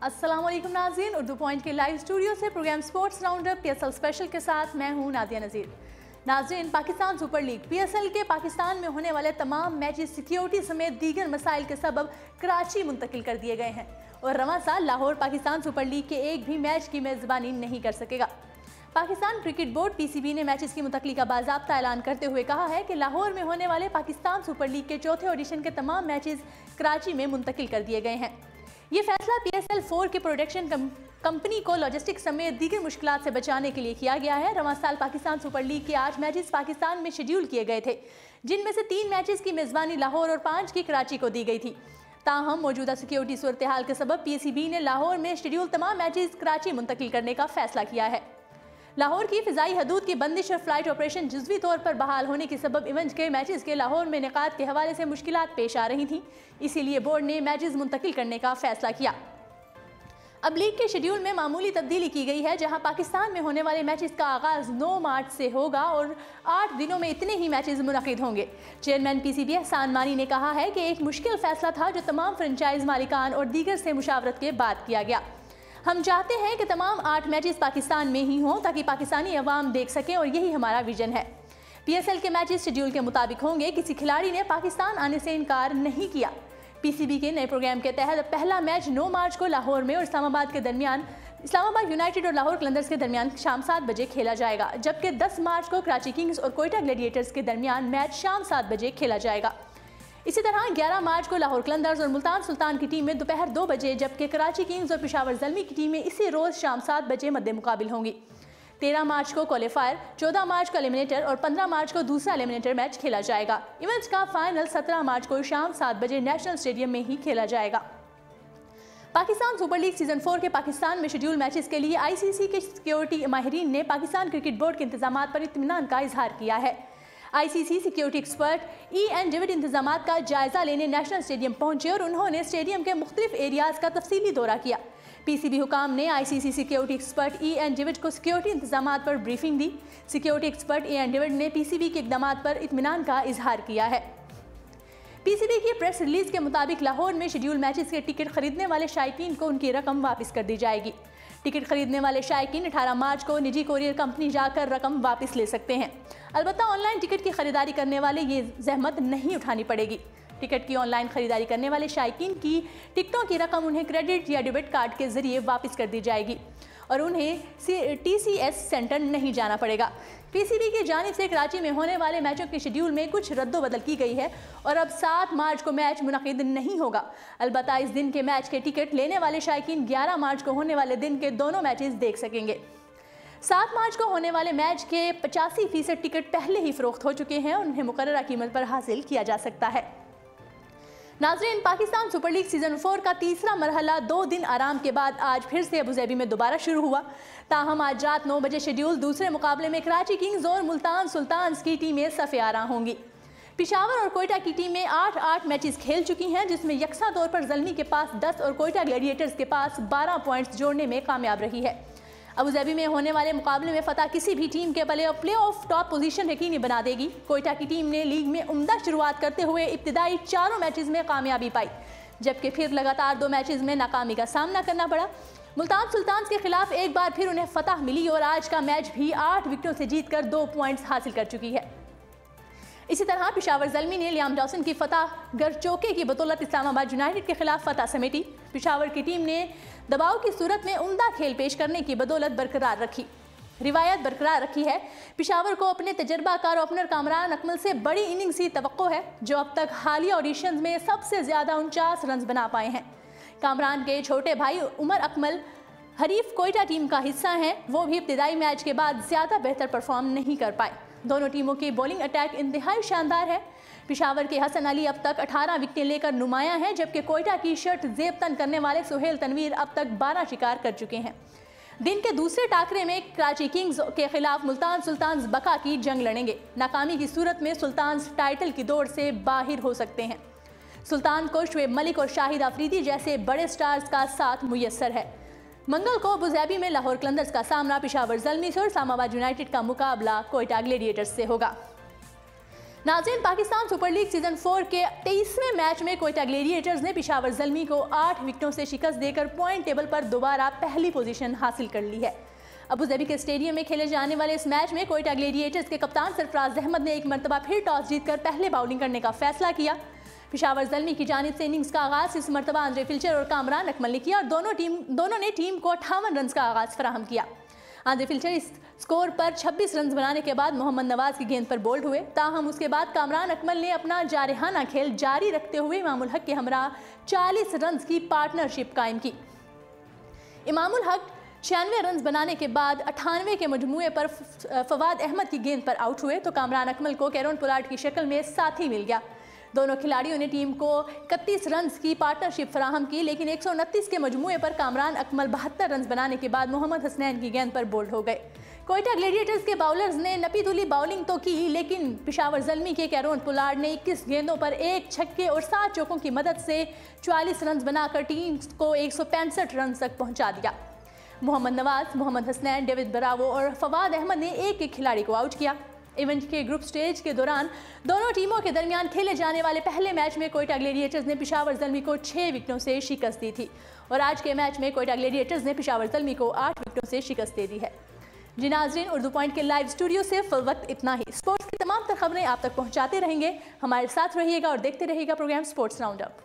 अस्सलाम वालेकुम नाज़रीन, उर्दू पॉइंट के लाइव स्टूडियो से programme sports roundup PSL special के साथ मैं हूं नादिया नज़ीर। नाज़रीन, पाकिस्तान सुपर लीग PSL के पाकिस्तान में होने वाले तमाम मैचेस सिक्योरिटी समेत दीगर मसाइल के सबब कराची मुंतकिल कर दिए गए हैं और रवां साल लाहौर पाकिस्तान सुपर लीग के एक भी मैच की मेज़बानी नहीं कर सकेगा। पाकिस्तान क्रिकेट बोर्ड PCB ने मैचेस की मुतकली का बाज़ाब्ता ऐलान करते हुए कहा है कि लाहौर में होने वाले पाकिस्तान सुपर लीग के चौथे ऑडिशन के तमाम मैचेस कराची में मुंतकिल कर दिए गए हैं। ये फैसला PSL 4 के प्रोडक्शन कंपनी को लॉजिस्टिक समेत दीगर मुश्किलात से बचाने के लिए किया गया है। रवां साल पाकिस्तान सुपर लीग के 8 मैचेस पाकिस्तान में शेड्यूल किए गए थे, जिनमें से 3 मैचेस की मेज़बानी लाहौर और 5 की कराची को दी गई थी। ताहम मौजूदा सिक्योरिटी सूरत हाल के सबब PCB ने लाहौर में शेड्यूल तमाम मैचेस कराची मुंतकिल करने का फैसला किया है। लाहौर की फ़िज़ाई हदूद की बंदिश और फ्लाइट ऑपरेशन जुज़वी तौर पर बहाल होने के सबब इवेंट के मैचेस के लाहौर में इनेकाद के हवाले से मुश्किलात पेश आ रही थीं, इसीलिए बोर्ड ने मैचेस मुंतकिल करने का फैसला किया। अब लीग के शेड्यूल में मामूली तब्दीली की गई है, जहां पाकिस्तान में होने वाले मैचेस का आगाज़ 9 मार्च से होगा और 8 दिनों में इतने ही मैचेस मुनक़िद होंगे। चेयरमैन PCB एहसान मानी ने कहा है कि एक मुश्किल फैसला था जो तमाम फ्रेंचाइज मालिकान और दीगर से मुशावरत के बाद किया गया। हम चाहते हैं कि तमाम 8 मैचेस पाकिस्तान में ही हों ताकि पाकिस्तानी अवाम देख सकें और यही हमारा विजन है। PSL के मैचेस शेड्यूल के मुताबिक होंगे। किसी खिलाड़ी ने पाकिस्तान आने से इनकार नहीं किया। PCB के नए प्रोग्राम के तहत पहला मैच 9 मार्च को लाहौर में और इस्लामाबाद यूनाइटेड और लाहौर कलंदर्स के दरमियान शाम 7 बजे खेला जाएगा, जबकि 10 मार्च को कराची किंग्स और कोयटा ग्लैडिएटर्स के दरमियान मैच शाम 7 बजे खेला जाएगा। इसी तरह 11 मार्च को लाहौर कलंदर्स और मुल्तान सुल्तान की टीमें दोपहर 2 बजे, जबकि कराची किंग्स और पेशावर ज़ल्मी की टीमें इसी रोज़ शाम 7 बजे मद्दे मुकाबिल होंगी। 13 मार्च को क्वालीफायर, 14 मार्च को एलिमिनेटर और 15 मार्च को दूसरा एलिमिनेटर मैच खेला जाएगा। इवेंट्स का फाइनल 17 मार्च को शाम 7 बजे नेशनल स्टेडियम में ही खेला जाएगा। पाकिस्तान सुपर लीग सीजन 4 के पाकिस्तान में शेड्यूल मैचेस के लिए ICC के सिक्योरिटी माहिरीन ने पाकिस्तान क्रिकेट बोर्ड के इंतजामात पर इत्मीनान का इजहार किया है। ICC security expert EN David इंतजामात का जायजा लेने नेशनल स्टेडियम पहुंचे और उन्होंने स्टेडियम के मुख्तलिफ एरियाज का तफसीली दौरा किया। PCB हुकाम ने ICC security expert EN David को सिक्योरिटी इंतजामात पर ब्रीफिंग दी। सिक्योरिटी एक्सपर्ट EN डेविड ने PCB के इक़दामात पर इत्मीनान का इजहार किया है। PCB की प्रेस रिलीज के मुताबिक लाहौर में शेड्यूल मैचेस के टिकट खरीदने वाले शायकीन को उनकी रकम वापस कर दी जाएगी। टिकट खरीदने वाले शायकीन 18 मार्च को निजी कोरियर कंपनी जाकर रकम वापस ले सकते हैं। अलबत्ता ऑनलाइन टिकट की खरीदारी करने वाले ये जहमत नहीं उठानी पड़ेगी। टिकट की ऑनलाइन खरीदारी करने वाले शायकीन की टिकटों की रकम उन्हें क्रेडिट या डेबिट कार्ड के जरिए वापस कर दी जाएगी और उन्हें TCS सेंटर नहीं जाना पड़ेगा। PCB की जानिब से कराची में होने वाले मैचों के शेड्यूल में कुछ रद्दोबदल की गई है और अब 7 मार्च को मैच मुनक़िद नहीं होगा। अलबत्ता इस दिन के मैच के टिकट लेने वाले शायकीन 11 मार्च को होने वाले दिन के दोनों मैचेस देख सकेंगे। 7 मार्च को होने वाले मैच के 85% टिकट पहले ही फ़रोख्त हो चुके हैं और उन्हें मुकर्ररा कीमत पर हासिल किया जा सकता है। नाज़रीन, पाकिस्तान सुपर लीग सीजन 4 का तीसरा मरहला 2 दिन आराम के बाद आज फिर से अबूज़ैबी में दोबारा शुरू हुआ। ताहम आज रात 9 बजे शेड्यूल दूसरे मुकाबले में कराची किंग्स और मुल्तान सुल्तान्स की टीमें सफ़े आरा होंगी। पेशावर और कोयटा की टीमें 8 मैचेस खेल चुकी हैं, जिसमें यकसा तौर पर ज़ल्मी के पास 10 और कोयटा ग्लैडिएटर्स के पास 12 पॉइंट्स जोड़ने में कामयाब रही है। अबूज़ैबी में होने वाले मुकाबले में फतह किसी भी टीम के प्ले ऑफ टॉप पोजीशन यकीनी बना देगी। कोयटा की टीम ने लीग में उम्दा शुरुआत करते हुए इब्तिदाई 4 मैचेस में कामयाबी पाई, जबकि फिर लगातार 2 मैचेस में नाकामी का सामना करना पड़ा। मुल्तान सुल्तान्स के खिलाफ एक बार फिर उन्हें फतह मिली और आज का मैच भी 8 विकेटों से जीतकर 2 पॉइंट्स हासिल कर चुकी है। इसी तरह पेशावर ज़ल्मी ने लियाम डॉसन की फतह गर चौके की बदौलत इस्लामाबाद यूनाइटेड के खिलाफ फतह समेटी। पेशावर की टीम ने दबाव की सूरत में उम्दा खेल पेश करने की बदौलत रिवायत बरकरार रखी है। पेशावर को अपने तजर्बाकार ओपनर कामरान अकमल से बड़ी इनिंग्स की तवक्को है, जो अब तक हालिया ऑडिशंस में सबसे ज़्यादा 49 रन बना पाए हैं। कामरान के छोटे भाई उमर अकमल हरीफ कोयटा टीम का हिस्सा हैं, वो भी इब्तिदाई मैच के बाद ज़्यादा बेहतर परफॉर्म नहीं कर पाए। दोनों टीमों की बॉलिंग अटैक इंतहाई शानदार है। पेशावर के हसन अली अब तक 18 विकेटें लेकर नुमायां हैं, जबकि कोयटा की शर्ट जेब तन करने वाले सुहेल तनवीर अब तक 12 शिकार कर चुके हैं। दिन के दूसरे टाकरे में कराची किंग्स के खिलाफ मुल्तान सुल्तान्स बका की जंग लड़ेंगे। नाकामी की सूरत में सुल्तान्स टाइटल की दौड़ से बाहर हो सकते हैं। सुल्तान को शुएब मलिक और शाहिद अफरीदी जैसे बड़े स्टार्स का साथ मुयस्सर है। मंगल को अबूज़ैबी में लाहौर कलंदर्स का सामना पेशावर ज़ल्मी से और इस्लामाबाद यूनाइटेड का मुकाबला कोयटा ग्लैडिएटर्स से होगा। नाज़रीन, पाकिस्तान सुपर लीग सीजन 4 के 23वें मैच में कोयटा ग्लेडिएटर्स ने पेशावर ज़ल्मी को 8 विकेटों से शिकस्त देकर पॉइंट टेबल पर दोबारा पहली पोजीशन हासिल कर ली है। अबू धाबी के स्टेडियम में खेले जाने वाले इस मैच में कोयटा ग्लेडिएटर्स के कप्तान सरफराज अहमद ने एक मरतबा फिर टॉस जीतकर पहले बाउलिंग करने का फैसला किया। पेशावर ज़ल्मी की जानिब से इनिंग्स का आगाज इस मरतबा आंद्रे फिल्चर और कामरान अकमल ने किया और दोनों ने टीम को 58 रन का आगाज फराहम किया। आंद्रे फिल्चर इस स्कोर पर 26 रन बनाने के बाद मोहम्मद नवाज की गेंद पर बोल्ड हुए। ताहम उसके बाद कामरान अकमल ने अपना जारहाना खेल जारी रखते हुए इमामुल हक के हमरा 40 रन की पार्टनरशिप कायम की। इमामुल हक 96 रन बनाने के बाद 98 के मजमूए पर फवाद अहमद की गेंद पर आउट हुए तो कामरान अकमल को कैरोन पोलार्ड की शक्ल में साथी मिल गया। दोनों खिलाड़ियों ने टीम को 31 रन की पार्टनरशिप फराहम की, लेकिन 129 के मजमूए पर कामरान अकमल 72 रन बनाने के बाद मोहम्मद हसनैन की गेंद पर बोल्ड हो गए। कोयटा ग्लेडिएटर्स के बाउलर्स ने नपी-तुली बाउलिंग तो की, लेकिन पेशावर ज़ल्मी के कैरोन पोलार्ड ने 21 गेंदों पर 1 छक्के और 7 चौकों की मदद से 44 रन बनाकर टीम को 165 रन तक पहुंचा दिया। मोहम्मद नवाज, मोहम्मद हसनैन, डेविड ब्रावो और फवाद अहमद ने एक खिलाड़ी को आउट किया। इवेंट के ग्रुप स्टेज के दौरान दोनों टीमों के दरमियान खेले जाने वाले पहले मैच में कोयटा ग्लेडिएटर्स ने पेशावर ज़ल्मी को 6 विकेटों से शिकस्त दी थी और आज के मैच में कोयटा ग्लेडिएटर्स ने पेशावर ज़ल्मी को 8 विकेटों से शिकस्त दे दी है। जी नाज़रीन, उर्दू पॉइंट के लाइव स्टूडियो से फिल वक्त इतना ही। स्पोर्ट्स की तमाम तर खबरें आप तक पहुँचाते रहेंगे। हमारे साथ रहिएगा और देखते रहिएगा प्रोग्राम स्पोर्ट्स राउंड अप।